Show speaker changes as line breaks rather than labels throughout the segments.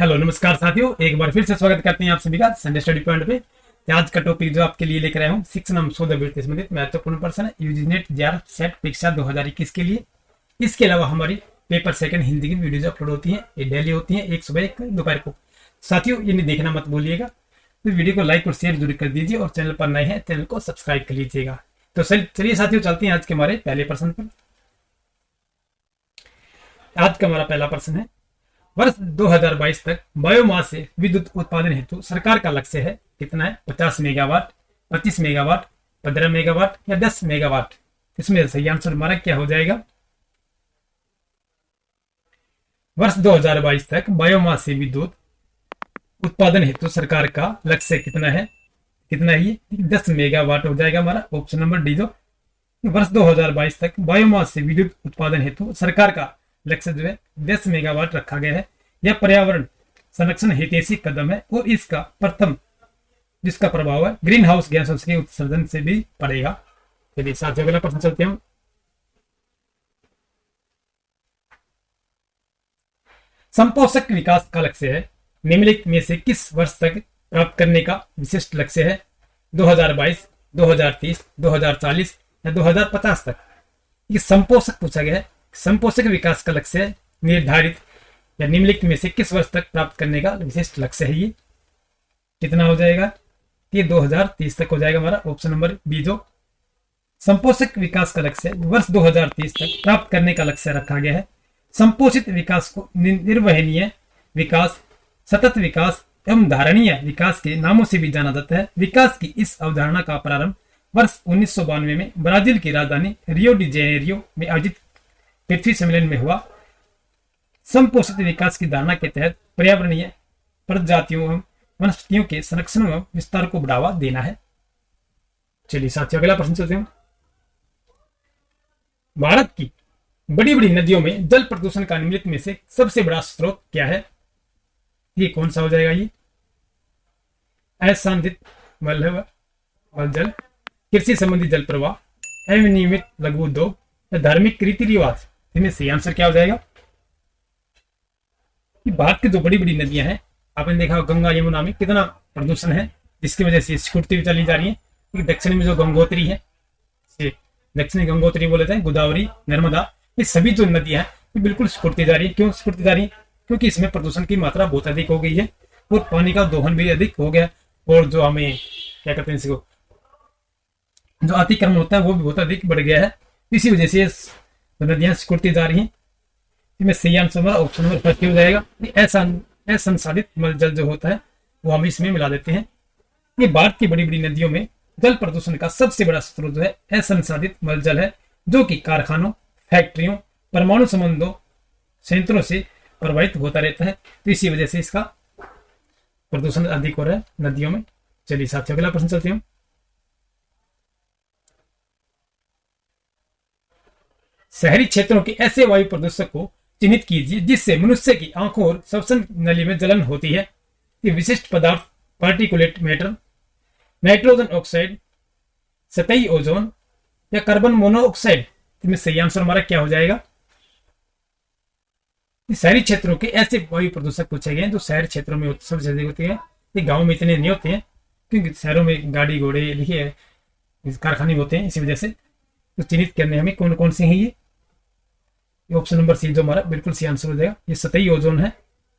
Hello नमस्कार साथियों, एक बार फिर से स्वागत करते हैं आप सभी का संडे स्टडी पॉइंट पे। आज का टॉपिक जो आपके लिए लेकर आया हूँ 6 नंबर 100 से संबंधित महत्वपूर्ण प्रश्न है यूजीनेट जेआर सेट परीक्षा 2021 के लिए। इसके अलावा हमारी पेपर सेकंड हिंदी की वीडियोज अपलोड होती है, ये डेली होती है, एक सुबह एक दोपहर को। साथियों ये नहीं देखना मत भूलिएगा, तो वीडियो को लाइक और शेयर जरूर कर दीजिए और चैनल पर नए हैं चैनल को सब्सक्राइब कर लीजिएगा। तो चलिए साथियों चलते हैं आज के हमारे पहले प्रश्न पर। आज का हमारा पहला प्रश्न है, वर्ष 2022 तक बायोमास से विद्युत उत्पादन हेतु सरकार का लक्ष्य है कितना है? 50 मेगावाट, 25 मेगावाट, 15 मेगावाट या 10 मेगावाट। इसमें सही आंसर हमारा क्या हो जाएगा? वर्ष 2022 तक बायोमास से विद्युत उत्पादन हेतु सरकार का लक्ष्य कितना है? कितना है ये? 10 मेगावाट हो जाएगा हमारा ऑप्शन नंबर डी। जो वर्ष 2022 तक बायोमास से विद्युत उत्पादन हेतु सरकार का लक्ष्य जो है 10 मेगावाट रखा गया है। यह पर्यावरण संरक्षण हितैषी कदम है और इसका प्रथम जिसका प्रभाव है ग्रीन हाउस गैसों के उत्सर्जन से भी पड़ेगा। चलिए साथियों अगला प्रश्न चलते हैं। संपोषक विकास का लक्ष्य है निम्नलिखित में से किस वर्ष तक प्राप्त करने का विशिष्ट लक्ष्य है? 2022, 2030, 2040 या 2050 तक। ये संपोषक पूछा गया है। संपोषक विकास का लक्ष्य निर्धारित या निम्नलिखित में से किस वर्ष तक प्राप्त करने का विशिष्ट लक्ष्य है? ये कितना हो जाएगा? ये 2030 तक हो जाएगा हमारा ऑप्शन नंबर बी। जो संपोषक विकास का लक्ष्य वर्ष 2030 तक प्राप्त करने का लक्ष्य रखा गया है। संपोषित विकास को निर्वहनीय विकास, सतत विकास एवं धारणीय विकास के नामों से भी जाना जाता है। विकास की इस अवधारणा का प्रारंभ वर्ष 1992 में ब्राजील की राजधानी रियो डी जेनेरियो में आयोजित पृथ्वी सम्मेलन में हुआ। संपोषित विकास की धारणा के तहत पर्यावरणीय प्रजातियों एवं वनस्पतियों के संरक्षण एवं विस्तार को बढ़ावा देना है। चलिए साथियों अगला प्रश्न चलते हैं। भारत की बड़ी बड़ी नदियों में जल प्रदूषण का निम्नलिखित में से सबसे बड़ा स्रोत क्या है? ये कौन सा हो जाएगा? ये असंसाधित मल जल, कृषि संबंधी जल प्रवाह, अनियमित लघु उद्योग या धार्मिक रीति रिवाज। इनमें सही आंसर क्या हो जाएगा? भारत की जो बड़ी बड़ी नदियां हैं, आपने देखा गंगा यमुना में कितना प्रदूषण है, जिसकी वजह से सिकुड़ती हुई चली जा रही है। दक्षिण में जो गंगोत्री है, दक्षिणी गंगोत्री बोले जाते हैं, गोदावरी, नर्मदा, ये सभी जो नदियां हैं ये बिल्कुल सिकुड़ती जा रही है। क्यों सिकुड़ती जा रही है? क्योंकि इसमें प्रदूषण की मात्रा बहुत अधिक हो गई है और पानी का दोहन भी अधिक हो गया और जो हमें क्या कहते हैं इसको, जो अतिक्रमण होता है वो भी बहुत अधिक बढ़ गया है। इसी वजह से नदियां सिकुड़ती जा रही हैं। इसमें सही आंसर ऑप्शन नंबर फर्स्ट हो जाएगा। असंसाधित मल जल जो होता है वो हम इसमें मिला देते हैं। ये भारत की बड़ी बड़ी नदियों में जल प्रदूषण का सबसे बड़ा स्रोत जो है असंसाधित मल जल है, जो कि कारखानों, फैक्ट्रियों, परमाणु संबंधों, संयंत्रों से प्रभावित होता रहता है। तो इसी वजह से इसका प्रदूषण अधिक हो रहा है नदियों में। चलिए साथियों अगला प्रश्न चलते हैं। शहरी क्षेत्रों के ऐसे वायु प्रदूषक को चिन्हित कीजिए जिससे मनुष्य की आंखों और श्वसन नली में जलन होती है। ये विशिष्ट पदार्थ पार्टिकुलेट मैटर, नाइट्रोजन ऑक्साइड, सतही ओजोन या कार्बन मोनोऑक्साइड। इसमें सही आंसर हमारा क्या हो जाएगा? शहरी क्षेत्रों के ऐसे वायु प्रदूषक पूछे गए जो शहर क्षेत्रों में सबसे अधिक होते हैं। ये गाँव में इतने नहीं होते हैं क्योंकि शहरों में गाड़ी घोड़े लिखिए कारखाने होते हैं, इसी वजह से। तो चिन्हित करने हमें कौन कौन से हैं ये ऑप्शन नंबर सी जो हमारा बिल्कुल सी आंसर हो जाएगा। ये सतही ओजोन है,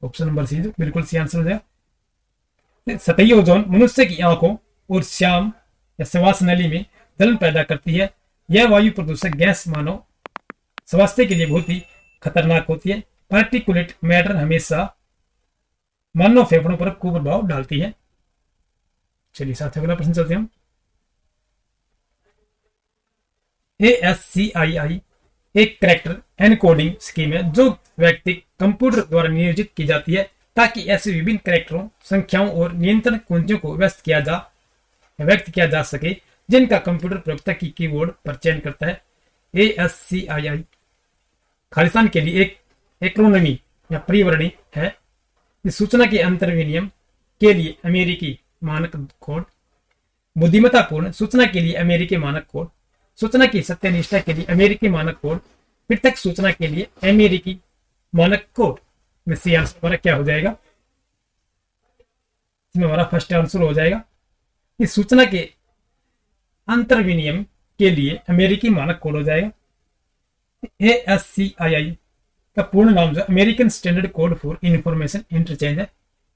ऑप्शन नंबर सी जो बिल्कुल सी आंसर हो जाएगा। सतही ओजोन मनुष्य की आंखों और श्याम या श्वास नली में जलन पैदा करती है। यह वायु प्रदूषक गैस मानव स्वास्थ्य के लिए बहुत ही खतरनाक होती है। पार्टिकुलेट मैटर हमेशा मानव फेफड़ों पर कुप्रभाव डालती है। चलिए साथ अगला प्रश्न चलते हैं। ASCII एक कैरेक्टर एनकोडिंग स्कीम है जो व्यक्ति कंप्यूटर द्वारा नियोजित की जाती है ताकि ऐसे विभिन्न कैरेक्टरों, संख्याओं और नियंत्रण कुंजियों को व्यक्त किया जा सके जिनका कंप्यूटर प्रयोक्ता की कीबोर्ड पर चयन करता है। ASCII खालिस्तान के लिए एक एक्रोनिमी या परिवर्णी है। इस सूचना के अंतर विनिमय के लिए अमेरिकी मानक कोड, बुद्धिमत्तापूर्ण सूचना के लिए अमेरिकी मानक कोड, सूचना की सत्यनिष्ठा के लिए अमेरिकी मानक कोड, पृथक सूचना के लिए अमेरिकी मानक कोड। में सी आंसर हमारा क्या हो जाएगा? इसमें हमारा फर्स्ट आंसर हो जाएगा। इस सूचना के अंतर विनिमय के लिए अमेरिकी मानक कोड हो जाएगा। ASCII का पूर्ण नाम जो American standard code for information interchange है।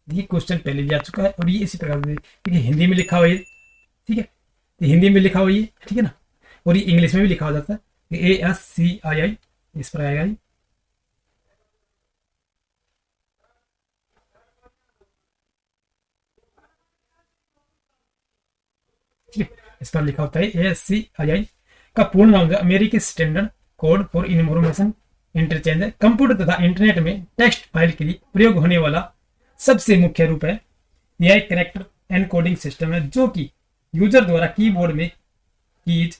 देखिए क्वेश्चन पहले भी आ चुका है और ये इसी प्रकार से देखिए हिंदी में लिखा हुआ है, ठीक है, तो हिंदी में लिखा हुआ है, ठीक है ना, और ये इंग्लिश में भी लिखा हो जाता है ASCII, इस पर आएगा ये। इस पर लिखा होता है ASCII का पूर्ण नाम जो अमेरिकी standard code for information interchange है। कंप्यूटर तथा इंटरनेट में टेक्स्ट फाइल के लिए प्रयोग होने वाला सबसे मुख्य रूप है। यह एक कैरेक्टर एनकोडिंग सिस्टम है जो कि यूजर द्वारा कीबोर्ड में कीज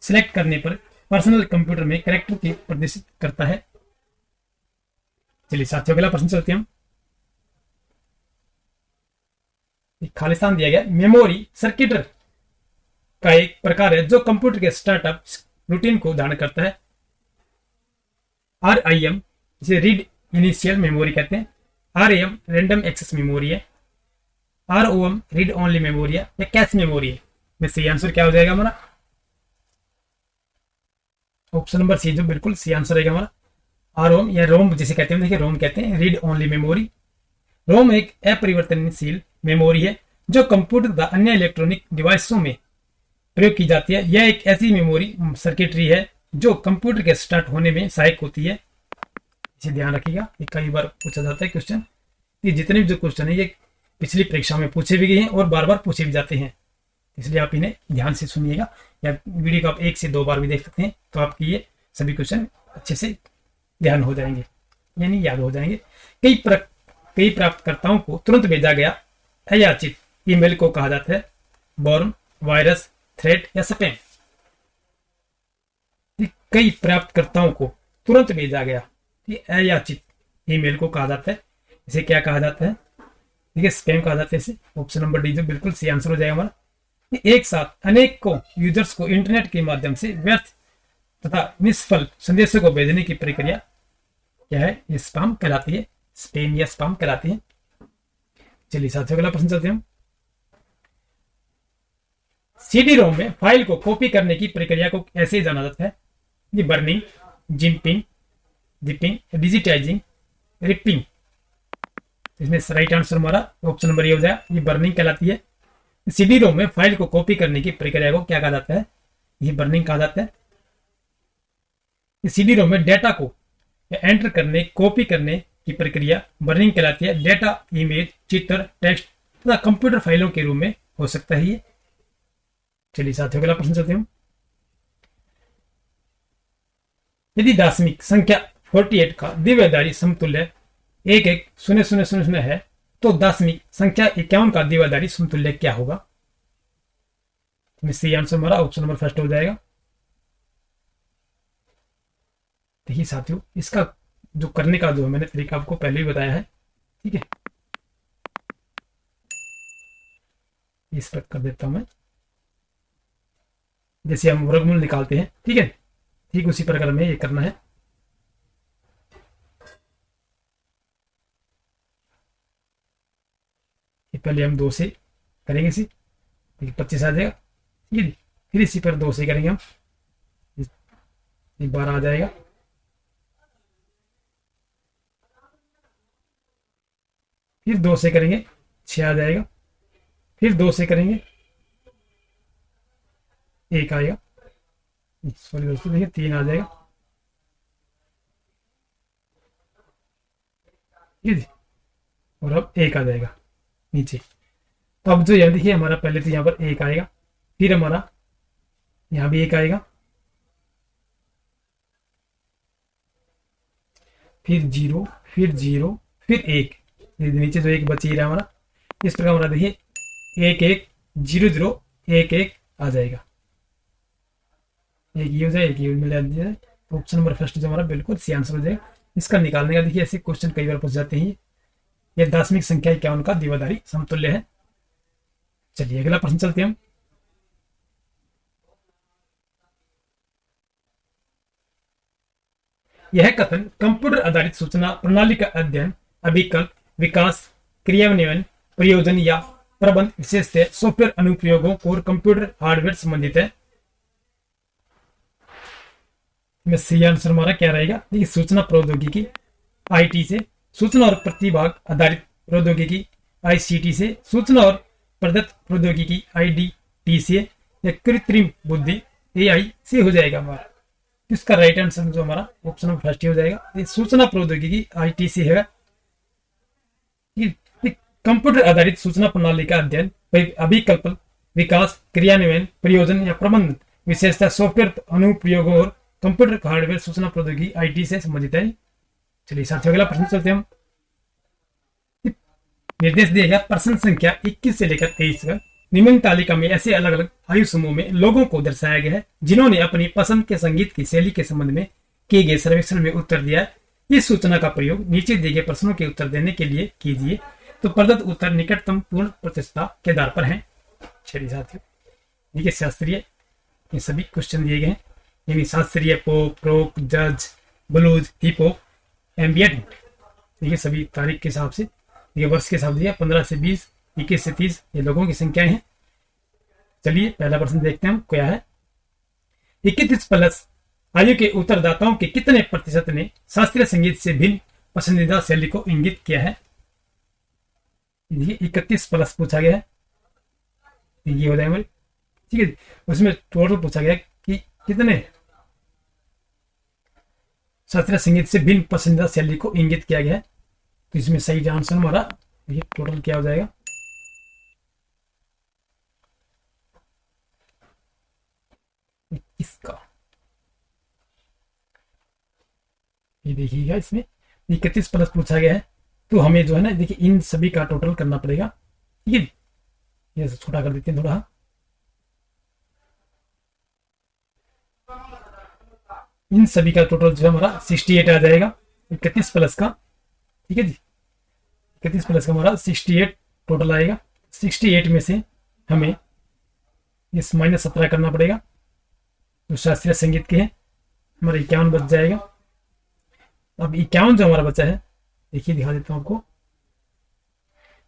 सिलेक्ट करने पर पर्सनल कंप्यूटर में कैरेक्टर की प्रदर्शित करता है। चलिए साथियों अगला प्रश्न चलते हैं हम। खालिस्तान दिया गया मेमोरी सर्किट का एक प्रकार है जो कंप्यूटर के स्टार्टअप रूटीन को धारण करता है। RIM इसे रीड इनिशियल मेमोरी कहते हैं। RAM रैंडम एक्सेस मेमोरी है। ROM रीड ओनली मेमोरी है या कैश मेमोरी है। में सही आंसर क्या हो जाएगा हमारा? ऑप्शन नंबर सी जो बिल्कुल सही आंसर रहेगा हमारा। ROM या रोम जिसे कहते हैं, देखिए रोम कहते हैं रीड ओनली मेमोरी। रोम एक अपरिवर्तनशील मेमोरी है जो कंप्यूटर तथा अन्य इलेक्ट्रॉनिक डिवाइसों में प्रयोग की जाती है। यह एक ऐसी मेमोरी सर्किटरी है जो कंप्यूटर के स्टार्ट होने में सहायक होती है। इसे ध्यान रखिएगा, ये कई बार पूछा जाता है क्वेश्चन। ये जितने भी जो क्वेश्चन है ये पिछली परीक्षा में पूछे भी गए हैं और बार बार पूछे भी जाते हैं, इसलिए आप इन्हें ध्यान से सुनिएगा या वीडियो को आप 1 से 2 बार भी देख सकते हैं तो आपकी ये सभी क्वेश्चन अच्छे से ध्यान हो जाएंगे, यानी याद हो जाएंगे। कई प्राप्तकर्ताओं को तुरंत भेजा गया अयाचित ईमेल को कहा जाता है बॉर्म, वायरस, थ्रेट या स्पैम। कई प्राप्तकर्ताओं को तुरंत भेजा गया अयाचित ईमेल को कहा जाता है, इसे क्या कहा जाता है? देखिए स्पैम कहा जाता है इसे। ऑप्शन नंबर डी जो बिल्कुल सही आंसर हो जाएगा हमारा। एक साथ अनेकों यूजर्स को इंटरनेट के माध्यम से व्यर्थ तथा निष्फल संदेशों को भेजने की प्रक्रिया क्या है? ये स्पैम कहलाती है, स्पैम या स्पैम कहलाती है। चलिए साथियों अगला प्रश्न चलते हैं हम। CD-ROM में फाइल को कॉपी करने की प्रक्रिया को ऐसे जाना जाता है, ये बर्निंग, जिपिंग, डिजिटाइजिंग, रिपिंग। इसमें राइट आंसर हमारा ऑप्शन नंबर ये हो जाए, ये बर्निंग कहलाती है। CD-ROM में फाइल को कॉपी करने की प्रक्रिया को क्या कहा जाता है? ये बर्निंग कहा जाता है। CD-ROM में डेटा को एंटर करने, कॉपी करने की प्रक्रिया बर्निंग कहलाती है। डेटा इमेज, चित्र, टेक्स्ट तथा कंप्यूटर फाइलों के रूप में हो सकता है ये। चलिए साथियों अगला प्रश्न चलते हैं। यदि दशमिक संख्या 48 का द्विआधारी समतुल्य 110000 है तो दशमिक संख्या 51 का द्विआधारी समतुल्य क्या होगा? सही आंसर हमारा ऑप्शन नंबर फर्स्ट हो जाएगा। देखिए साथियों इसका जो करने का जो मैंने तरीका आपको पहले ही बताया है, ठीक है, इस पर कर देता हूं मैं। जैसे हम वर्गमूल निकालते हैं, ठीक है, ठीक उसी प्रकार में ये करना है। पहले हम 2 से करेंगे इसी, 25 आ जाएगा, ठीक है। फिर इसी पर 2 से करेंगे हम, 12 आ जाएगा। फिर 2 से करेंगे 6 आ जाएगा। फिर 2 से करेंगे 1 आएगा। सॉरी दोस्तों, देखिए 3 आ जाएगा, ठीक है जी। और अब 1 आ जाएगा नीचे। तो अब जो यह देखिए हमारा पहले तो यहाँ पर 1 आएगा, फिर हमारा यहाँ भी 1 आएगा, फिर 0, फिर 0, फिर 1, नीचे जो 1 बच ही रहा हमारा। इस प्रकार हमारा देखिए 1 1 0 0 1 1 आ जाएगा। एक ये हो जाए, एक ये मिला जाए। ऑप्शन नंबर फर्स्ट जो हमारा बिल्कुल सही आंसर हो जाएगा। इसका निकालने का देखिए ऐसे क्वेश्चन कई बार पूछ जाते हैं। यह दशमिक संख्या क्या उनका द्विआधारी समतुल्य है। चलिए अगला प्रश्न चलते हैं हम। यह कथन कंप्यूटर आधारित सूचना प्रणाली का अध्ययन, अभिकल्प, विकास, क्रियान्वयन, प्रयोजन या प्रबंध विशेष से सॉफ्टवेयर अनुप्रयोगों और कंप्यूटर हार्डवेयर संबंधित है। में सही आंसर हमारा क्या रहेगा? देखिए सूचना प्रौद्योगिकी आईटी से, सूचना और प्रतिभाग आधारित प्रौद्योगिकी आईसीटी से, सूचना और प्रदत्त प्रौद्योगिकी आईडीटी से, या कृत्रिम बुद्धि एआई से हो जाएगा हमारा। इसका राइट आंसर जो हमारा ऑप्शन नंबर फर्स्ट हो जाएगा। ये सूचना प्रौद्योगिकी आईटी से है। कंप्यूटर आधारित सूचना प्रणाली का अध्ययन, अभिकल्पन, विकास, क्रियान्वयन, प्रयोजन या प्रबंधन विशेषता सॉफ्टवेयर अनुप्रयोगों और कंप्यूटर हार्डवेयर सूचना प्रौद्योगिकी आईटी से संबंधित है। चलिए साथियों अगला प्रश्न चलते हैं हम। निर्देश दिया गया प्रश्न संख्या 21 से लेकर 23 तक निम्न तालिका में ऐसे अलग अलग आयु समूह में लोगों को दर्शाया गया है जिन्होंने अपनी पसंद के संगीत की शैली के संबंध में किए गए सर्वेक्षण में उत्तर दिया है। इस सूचना का प्रयोग नीचे दिए गए प्रश्नों के उत्तर देने के लिए कीजिए। तो प्रदत्त उत्तर निकटतम पूर्ण प्रतिशतता के आधार पर है। चलिए साथियों देखिए शास्त्रीय ये सभी क्वेश्चन दिए गए हैं, यानी शास्त्रीय, पॉप, रॉक, जज, ब्लूज, हिप हॉप, एम्बिएंट। देखिए सभी तारीख के हिसाब से, ये वर्ष के हिसाब से 15 से 20, 21 से 30 ये लोगों की संख्याएं हैं। चलिए पहला प्रश्न देखते हैं हम क्या है। 21 प्लस आयु के उत्तरदाताओं के कितने प्रतिशत ने शास्त्रीय संगीत से भिन्न पसंदीदा शैली को इंगित किया है? ये 31 प्लस पूछा गया है, ये हो जाएगा ठीक है। उसमें टोटल पूछा गया कि कितने शास्त्रीय संगीत से भिन्न पसंदीदा शैली को इंगित किया गया है। तो इसमें सही आंसर हमारा ये टोटल क्या हो जाएगा? इसका ये देखिएगा, इसमें 31 प्लस पूछा गया है, तो हमें जो है ना देखिए इन सभी का टोटल करना पड़ेगा। ठीक है, ये छोटा कर देते हैं थोड़ा। इन सभी का टोटल जो है हमारा 68 आ जाएगा 31 प्लस का। ठीक है जी, 31 प्लस का हमारा 68 टोटल आएगा। 68 में से हमें इस -17 करना पड़ेगा, तो शास्त्रीय संगीत के हैं हमारा 51 बच जाएगा। अब 51 जो हमारा बचा है देखिए दिखा देता हूं आपको।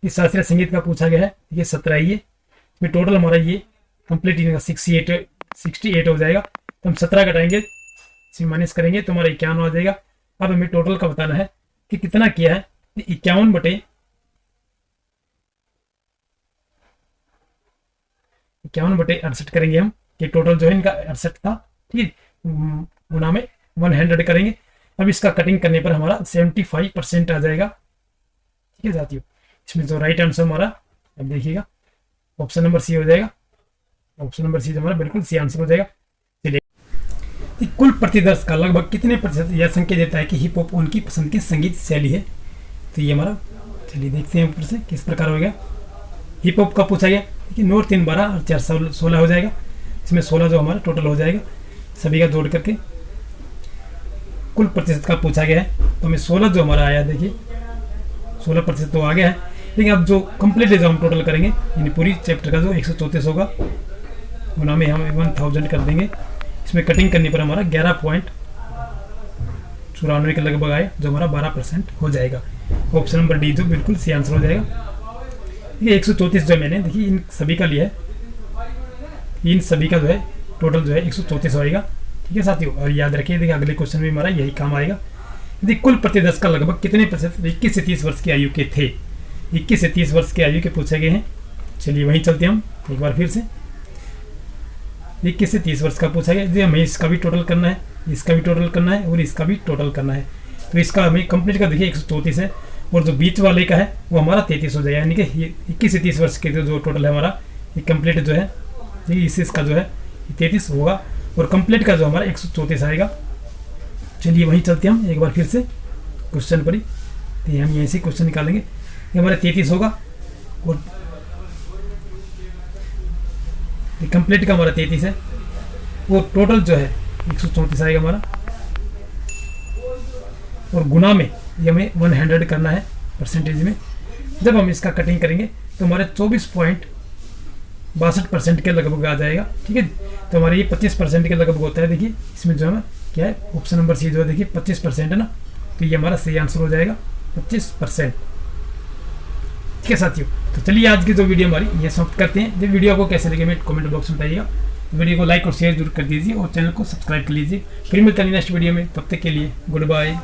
इस शास्त्रीय संगीत का पूछा गया है, ये 17 ही है। इसमें टोटल हमारा ये कंप्लीट 68 हो जाएगा। तो हम 17 घटाएंगे, इसमें माइनस करेंगे तो हमारा 51 आ जाएगा। अब हमें टोटल का बताना है कि कितना किया है। 51 बटे 68 करेंगे हम, कि टोटल जो है इनका 68 था। ठीक है, गुना में 100 करेंगे। अब इसका कटिंग करने पर हमारा 75% आ जाएगा। ठीक है साथियों, इसमें जो राइट आंसर हमारा अब देखिएगा ऑप्शन नंबर सी हो जाएगा। ऑप्शन नंबर सी हमारा बिल्कुल सी आंसर हो जाएगा। चलिए, कुल प्रतिदर्श का लगभग कितने प्रतिशत यह संकेत देता है कि हिप हॉप उनकी पसंद की संगीत शैली है? तो ये हमारा, चलिए देखते हैं ऊपर से किस प्रकार हो गया। हिप हॉप का पूछा गया, देखिए 9 3 12 और 4 16 हो जाएगा। इसमें 16 जो हमारा टोटल हो जाएगा सभी का जोड़ करके। कुल प्रतिशत का पूछा गया है, तो हमें 16 जो हमारा आया देखिए 16% तो आ गया है। लेकिन अब जो कंप्लीट जो हम टोटल करेंगे, यानी पूरी चैप्टर का जो 134 होगा, गुना में हम 1000 कर देंगे। इसमें कटिंग करने पर हमारा 11.94 के लगभग आए, जो हमारा 12% हो जाएगा। ऑप्शन नंबर डी जो बिल्कुल सी आंसर हो जाएगा। ये 134 जो मैंने देखिए इन सभी का लिया है, इन सभी का जो है टोटल जो है 134 होएगा। ठीक है साथियों, और याद रखिए देखिए अगले क्वेश्चन में हमारा यही काम आएगा। यदि कुल प्रतिदर्श का लगभग कितने प्रतिशत 21 से 30 वर्ष की आयु के थे? 21 से 30 वर्ष की आयु के पूछे गए हैं। चलिए वहीं चलते हम एक बार फिर से। 21 से 30 वर्ष का पूछा गया, जी हमें इसका भी टोटल करना है, इसका भी टोटल करना है और इसका भी टोटल करना है। तो इसका हमें कंप्लीट का देखिए 134 है, और जो बीच वाले का है वो हमारा 33 हो जाएगा। यानी कि 21 से 30 वर्ष के जो टोटल है हमारा ये कंप्लीट जो है, इसका जो है 33 होगा, और कंप्लीट का जो हमारा 134 आएगा। चलिए वहीं चलते हम एक बार फिर से क्वेश्चन पर ही। तो हम यहीं से क्वेश्चन निकालेंगे। ये हमारा 33 होगा, और कंप्लीट का हमारा 33 है, वो टोटल जो है 134 आएगा हमारा, और गुना में ये हमें 100 करना है परसेंटेज में। जब हम इसका कटिंग करेंगे तो हमारे 24.62% के लगभग आ जाएगा। ठीक है, तो हमारे ये 25% के लगभग होता है। देखिए इसमें जो है क्या है, ऑप्शन नंबर सी जो है देखिए 25% है ना, तो ये हमारा सही आंसर हो जाएगा 25%। ठीक है साथियों। तो चलिए आज की जो वीडियो हमारी ये समाप्त करते हैं। जो वीडियो को कैसे लगे हमें कमेंट बॉक्स में बताइएगा। वीडियो को लाइक और शेयर जरूर कर दीजिए और चैनल को सब्सक्राइब कर लीजिए। फिर मिलते हैं नेक्स्ट वीडियो में, तब तक के लिए गुड बाय।